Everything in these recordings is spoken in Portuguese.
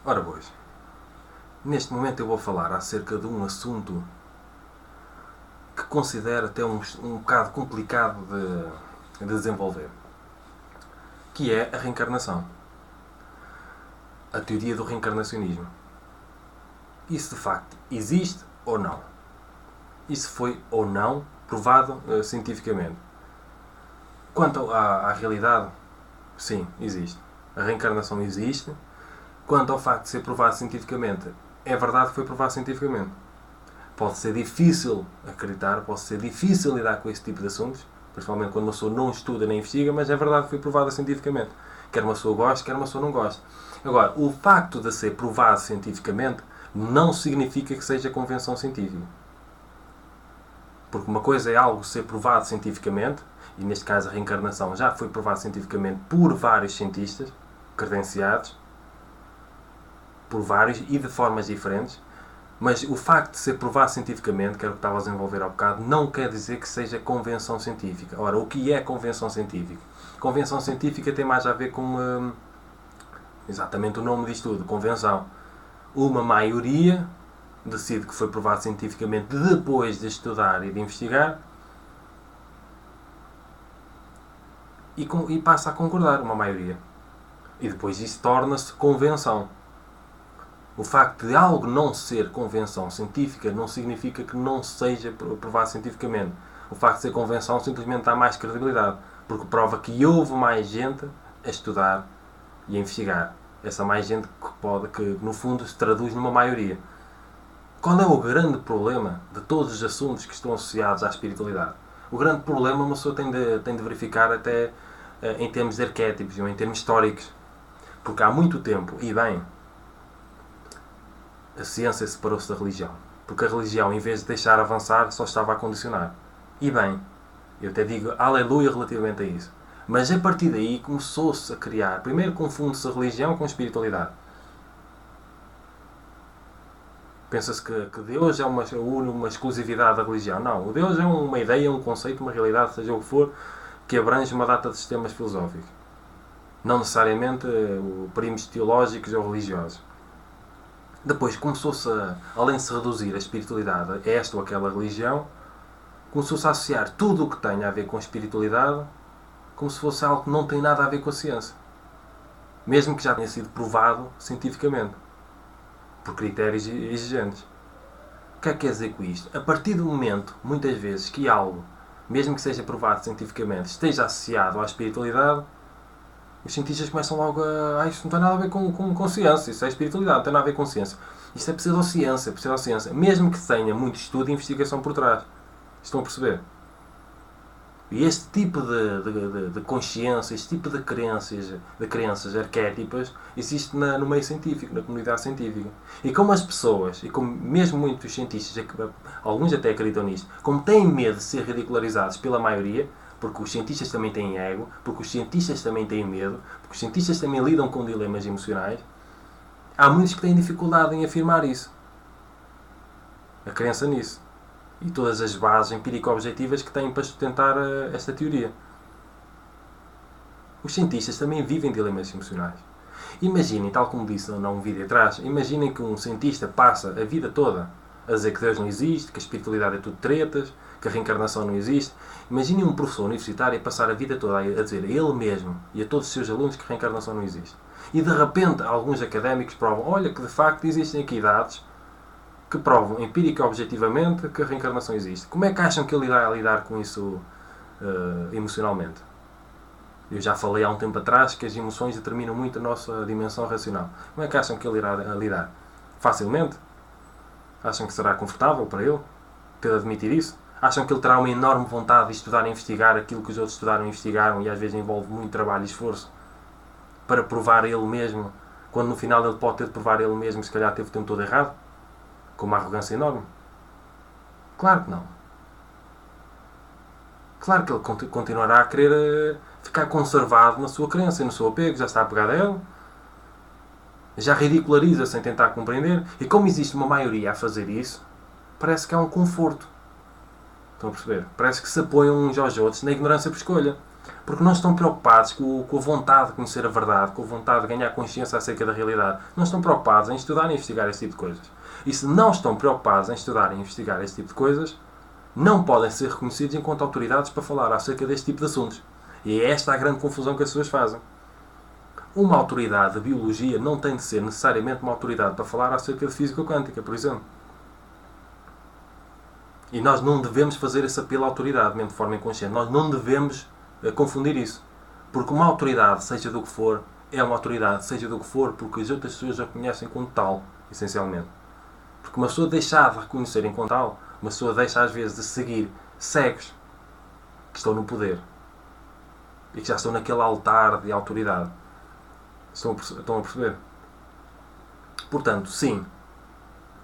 Ora, pois, neste momento eu vou falar acerca de um assunto que considero até um bocado complicado de desenvolver, que é a reencarnação. A teoria do reencarnacionismo. Isso de facto existe ou não? Isso foi ou não provado cientificamente? Quanto à realidade, sim, existe. A reencarnação existe. Quanto ao facto de ser provado cientificamente, é verdade que foi provado cientificamente. Pode ser difícil acreditar, pode ser difícil lidar com esse tipo de assuntos, principalmente quando uma pessoa não estuda nem investiga, mas é verdade que foi provado cientificamente. Quer uma pessoa goste, quer uma pessoa não goste. Agora, o facto de ser provado cientificamente não significa que seja convenção científica. Porque uma coisa é algo ser provado cientificamente, e neste caso a reencarnação já foi provado cientificamente por vários cientistas credenciados, por vários e de formas diferentes, mas o facto de ser provado cientificamente, que era o que estava a desenvolver há bocado, não quer dizer que seja convenção científica. Ora, o que é convenção científica? Convenção científica tem mais a ver com exatamente o nome disto tudo, convenção. Uma maioria decide que foi provado cientificamente depois de estudar e de investigar e passa a concordar, uma maioria. E depois isso torna-se convenção. O facto de algo não ser convenção científica não significa que não seja provado cientificamente. O facto de ser convenção simplesmente dá mais credibilidade, porque prova que houve mais gente a estudar e a investigar. Essa mais gente que no fundo se traduz numa maioria. Qual é o grande problema de todos os assuntos que estão associados à espiritualidade? O grande problema uma pessoa tem de verificar até em termos de arquétipos ou em termos históricos. Porque há muito tempo, e bem, a ciência separou-se da religião. Porque a religião, em vez de deixar avançar, só estava a condicionar. E bem, eu até digo aleluia relativamente a isso. Mas a partir daí começou-se a criar. Primeiro confunde-se a religião com a espiritualidade. Pensa-se que Deus é uma exclusividade da religião. Não, o Deus é uma ideia, um conceito, uma realidade, seja o que for, que abrange uma data de sistemas filosóficos. Não necessariamente primos teológicos ou religiosos. Depois começou-se, além de se reduzir a espiritualidade a esta ou aquela religião, começou-se a associar tudo o que tem a ver com a espiritualidade como se fosse algo que não tem nada a ver com a ciência. Mesmo que já tenha sido provado cientificamente, por critérios exigentes. O que é que quer dizer com isto? A partir do momento, muitas vezes, que algo, mesmo que seja provado cientificamente, esteja associado à espiritualidade, os cientistas começam logo a... isto não tem nada a ver com ciência, isso é espiritualidade, não tem nada a ver com ciência. Isto é pseudociência, mesmo que tenha muito estudo e investigação por trás. Estão a perceber? E este tipo de consciência, este tipo de crenças arquétipas, existe no meio científico, na comunidade científica. E como as pessoas, e como mesmo muitos cientistas, alguns até acreditam nisto, como têm medo de ser ridicularizados pela maioria, porque os cientistas também têm ego, porque os cientistas também têm medo, porque os cientistas também lidam com dilemas emocionais, há muitos que têm dificuldade em afirmar isso. A crença nisso. E todas as bases empírico-objetivas que têm para sustentar esta teoria. Os cientistas também vivem dilemas emocionais. Imaginem, tal como disse num vídeo atrás, imaginem que um cientista passa a vida toda a dizer que Deus não existe, que a espiritualidade é tudo tretas, que a reencarnação não existe. Imaginem um professor universitário passar a vida toda a dizer a ele mesmo e a todos os seus alunos que a reencarnação não existe. E de repente alguns académicos provam, olha que de facto existem aqui dados que provam empírico-objetivamente que a reencarnação existe. Como é que acham que ele irá lidar com isso emocionalmente? Eu já falei há um tempo atrás que as emoções determinam muito a nossa dimensão racional. Como é que acham que ele irá lidar? Facilmente? Acham que será confortável para ele ter de admitir isso? Acham que ele terá uma enorme vontade de estudar e investigar aquilo que os outros estudaram e investigaram e às vezes envolve muito trabalho e esforço para provar ele mesmo, quando no final ele pode ter de provar ele mesmo e se calhar teve o tempo todo errado? Com uma arrogância enorme? Claro que não. Claro que ele continuará a querer ficar conservado na sua crença e no seu apego, já está apegado a ele, já ridiculariza sem tentar compreender, e como existe uma maioria a fazer isso, parece que há um conforto. Estão a perceber? Parece que se apoiam uns aos outros na ignorância por escolha. Porque não estão preocupados com a vontade de conhecer a verdade, com a vontade de ganhar consciência acerca da realidade. Não estão preocupados em estudar e investigar esse tipo de coisas. E se não estão preocupados em estudar e investigar esse tipo de coisas, não podem ser reconhecidos enquanto autoridades para falar acerca deste tipo de assuntos. E é esta a grande confusão que as pessoas fazem. Uma autoridade de biologia não tem de ser necessariamente uma autoridade para falar acerca de física quântica, por exemplo. E nós não devemos fazer esse apelo à autoridade, mesmo de forma inconsciente. Nós não devemos confundir isso. Porque uma autoridade, seja do que for, é uma autoridade, seja do que for, porque as outras pessoas a reconhecem como tal, essencialmente. Porque uma pessoa deixar de reconhecer enquanto tal, uma pessoa deixa às vezes de seguir cegos que estão no poder e que já estão naquele altar de autoridade. Estão a perceber? Portanto, sim,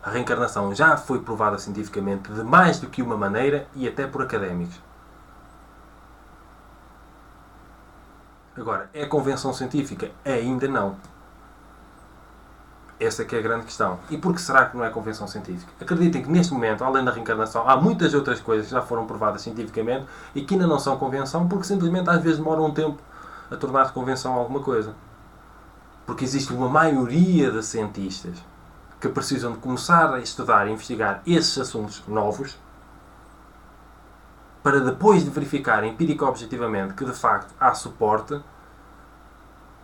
a reencarnação já foi provada cientificamente de mais do que uma maneira e até por académicos. Agora, é convenção científica? Ainda não. Essa é que é a grande questão. E por que será que não é convenção científica? Acreditem que neste momento, além da reencarnação, há muitas outras coisas que já foram provadas cientificamente e que ainda não são convenção porque simplesmente às vezes demoram um tempo a tornar-se convenção alguma coisa. Porque existe uma maioria de cientistas que precisam de começar a estudar e investigar esses assuntos novos para depois de verificar empírico-objetivamente que de facto há suporte,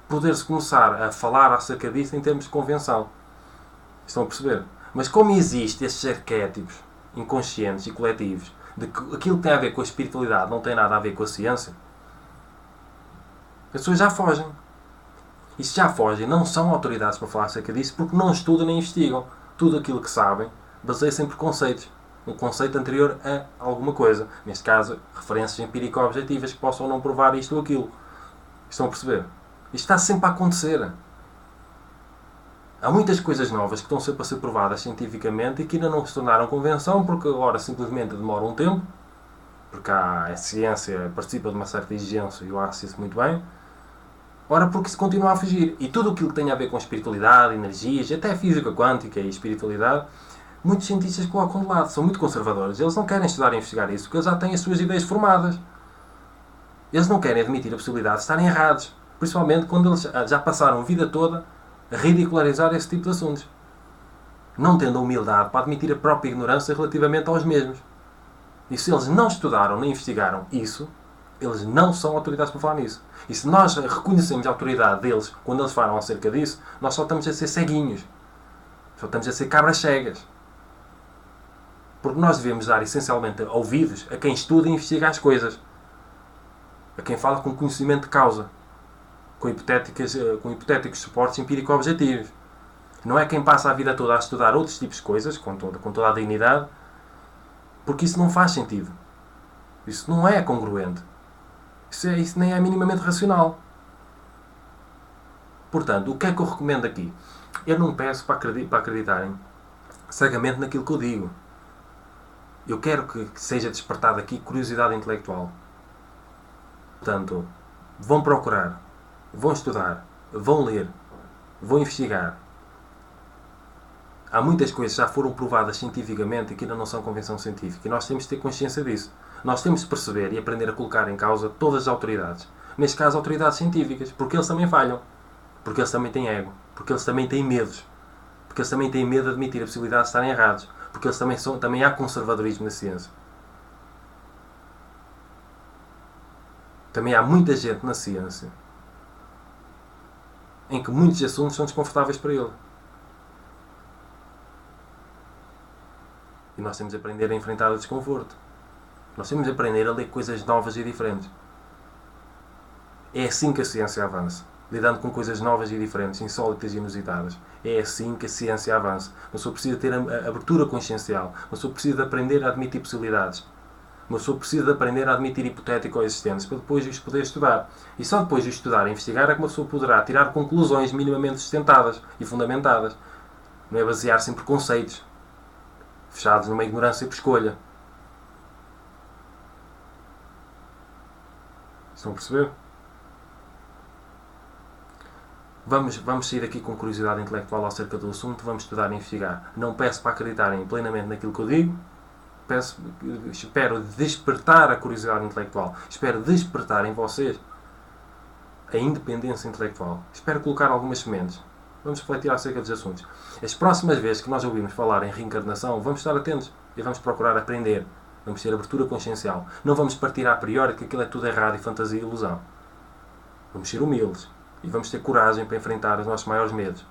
poder-se começar a falar acerca disso em termos de convenção. Estão a perceber? Mas como existem estes arquétipos inconscientes e coletivos de que aquilo que tem a ver com a espiritualidade não tem nada a ver com a ciência, as pessoas já fogem. E se já fogem, não são autoridades para falar acerca disso porque não estudam nem investigam. Tudo aquilo que sabem baseia-se em preconceitos. Um conceito anterior a alguma coisa. Neste caso, referências empírico-objetivas que possam não provar isto ou aquilo. Estão a perceber? Isto está sempre a acontecer. Há muitas coisas novas que estão sempre a ser provadas cientificamente e que ainda não se tornaram convenção porque agora simplesmente demoram um tempo. Porque a ciência participa de uma certa exigência e eu acho isso muito bem. Ora, porque se continua a fugir. E tudo aquilo que tem a ver com espiritualidade, energias, até física quântica e espiritualidade, muitos cientistas colocam de lado. São muito conservadores. Eles não querem estudar e investigar isso porque eles já têm as suas ideias formadas. Eles não querem admitir a possibilidade de estarem errados. Principalmente quando eles já passaram a vida toda a ridicularizar esse tipo de assuntos. Não tendo a humildade para admitir a própria ignorância relativamente aos mesmos. E se eles não estudaram nem investigaram isso, eles não são autoridades para falar nisso. E se nós reconhecemos a autoridade deles quando eles falam acerca disso, nós só estamos a ser ceguinhos. Só estamos a ser cabras cegas. Porque nós devemos dar essencialmente ouvidos a quem estuda e investiga as coisas. A quem fala com conhecimento de causa. Com hipotéticos suportes empírico-objetivos. Não é quem passa a vida toda a estudar outros tipos de coisas, com toda a dignidade, porque isso não faz sentido. Isso não é congruente. Isso nem é minimamente racional. Portanto, o que é que eu recomendo aqui? Eu não peço para acreditarem cegamente naquilo que eu digo. Eu quero que seja despertada aqui curiosidade intelectual. Portanto, vão procurar, vão estudar, vão ler, vão investigar. Há muitas coisas que já foram provadas cientificamente e que ainda não são convenção científica. E nós temos de ter consciência disso. Nós temos de perceber e aprender a colocar em causa todas as autoridades. Neste caso, autoridades científicas. Porque eles também falham. Porque eles também têm ego. Porque eles também têm medos. Porque eles também têm medo de admitir a possibilidade de estarem errados. Porque eles também há conservadorismo na ciência. Também há muita gente na ciência em que muitos assuntos são desconfortáveis para ele. E nós temos de aprender a enfrentar o desconforto. Nós temos de aprender a ler coisas novas e diferentes. É assim que a ciência avança. Lidando com coisas novas e diferentes, insólitas e inusitadas. É assim que a ciência avança. Uma pessoa precisa ter a abertura consciencial. Uma pessoa precisa de aprender a admitir possibilidades. Uma pessoa precisa de aprender a admitir hipotéticos existentes para depois os poder estudar. E só depois de estudar e investigar é que uma pessoa poderá tirar conclusões minimamente sustentadas e fundamentadas. Não é basear-se em preconceitos fechados numa ignorância por escolha. Estão a perceber? Vamos sair daqui com curiosidade intelectual acerca do assunto, vamos estudar e investigar. Não peço para acreditarem plenamente naquilo que eu digo, espero despertar a curiosidade intelectual. Espero despertar em vocês a independência intelectual. Espero colocar algumas sementes. Vamos refletir acerca dos assuntos. As próximas vezes que nós ouvirmos falar em reencarnação, vamos estar atentos e vamos procurar aprender. Vamos ter abertura consciencial. Não vamos partir a priori que aquilo é tudo errado e fantasia e ilusão. Vamos ser humildes e vamos ter coragem para enfrentar os nossos maiores medos,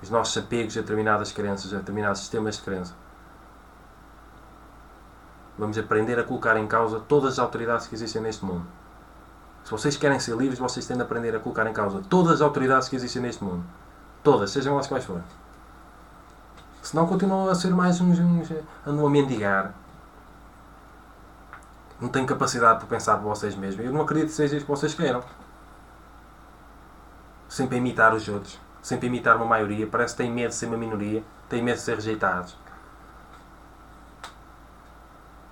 os nossos apegos a determinadas crenças, a determinados sistemas de crença. Vamos aprender a colocar em causa todas as autoridades que existem neste mundo. Se vocês querem ser livres, vocês têm de aprender a colocar em causa todas as autoridades que existem neste mundo. Todas, sejam elas quais forem. Senão continuam a ser mais andam a mendigar. Não têm capacidade para pensar por vocês mesmos. Eu não acredito que seja isso que vocês queiram. Sempre a imitar os outros. Sempre a imitar uma maioria. Parece que têm medo de ser uma minoria. Têm medo de ser rejeitados.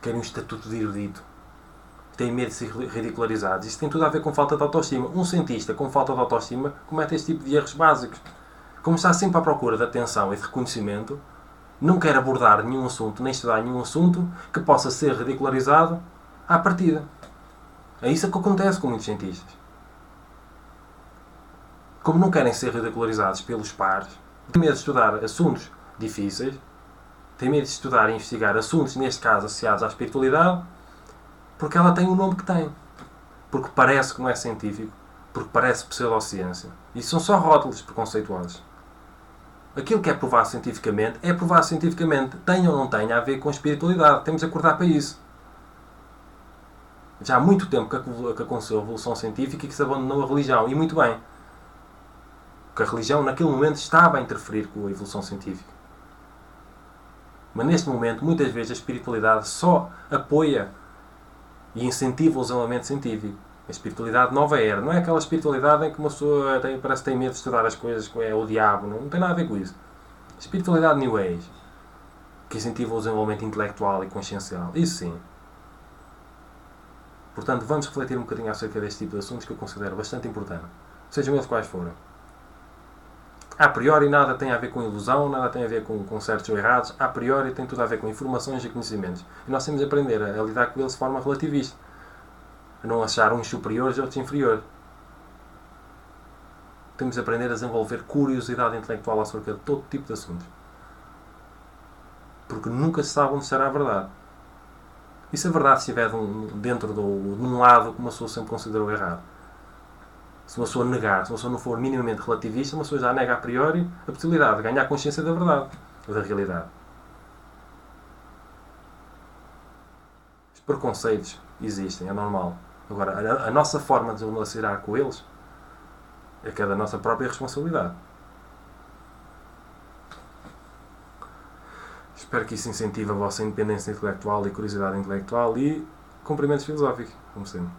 Querem um estatuto de erudito. Têm medo de ser ridicularizados. Isto tem tudo a ver com falta de autoestima. Um cientista com falta de autoestima comete este tipo de erros básicos. Como está sempre à procura de atenção e de reconhecimento, não quer abordar nenhum assunto, nem estudar nenhum assunto que possa ser ridicularizado à partida. É isso que acontece com muitos cientistas. Como não querem ser ridicularizados pelos pares, têm medo de estudar assuntos difíceis, têm medo de estudar e investigar assuntos, neste caso, associados à espiritualidade, porque ela tem o nome que tem. Porque parece que não é científico, porque parece pseudociência. Isso são só rótulos preconceituosos. Aquilo que é provado cientificamente, é provado cientificamente. Tem ou não tem a ver com a espiritualidade. Temos de acordar para isso. Já há muito tempo que aconteceu a evolução científica e que se abandonou a religião. E muito bem. Porque a religião, naquele momento, estava a interferir com a evolução científica. Mas neste momento, muitas vezes, a espiritualidade só apoia e incentiva o desenvolvimento científico. A espiritualidade nova era. Não é aquela espiritualidade em que uma pessoa parece que tem medo de estudar as coisas, que é o diabo. Não tem nada a ver com isso. A espiritualidade New Age, que incentiva o desenvolvimento intelectual e consciencial. Isso sim. Portanto, vamos refletir um bocadinho acerca deste tipo de assuntos que eu considero bastante importante. Sejam eles quais forem. A priori nada tem a ver com ilusão, nada tem a ver com certos ou errados. A priori tem tudo a ver com informações e conhecimentos. E nós temos de aprender a lidar com eles de forma relativista. A não achar uns superiores e outros inferiores. Temos de aprender a desenvolver curiosidade intelectual acerca de todo tipo de assuntos. Porque nunca se sabe onde será a verdade. E se a verdade estiver dentro de um lado que uma pessoa sempre considerou errado? Se uma pessoa negar, se uma pessoa não for minimamente relativista, uma pessoa já nega a priori a possibilidade de ganhar consciência da verdade, ou da realidade. Os preconceitos existem, é normal. Agora, a nossa forma de nos lidar com eles é que é da nossa própria responsabilidade. Espero que isso incentive a vossa independência intelectual e curiosidade intelectual e cumprimentos filosóficos, como sempre.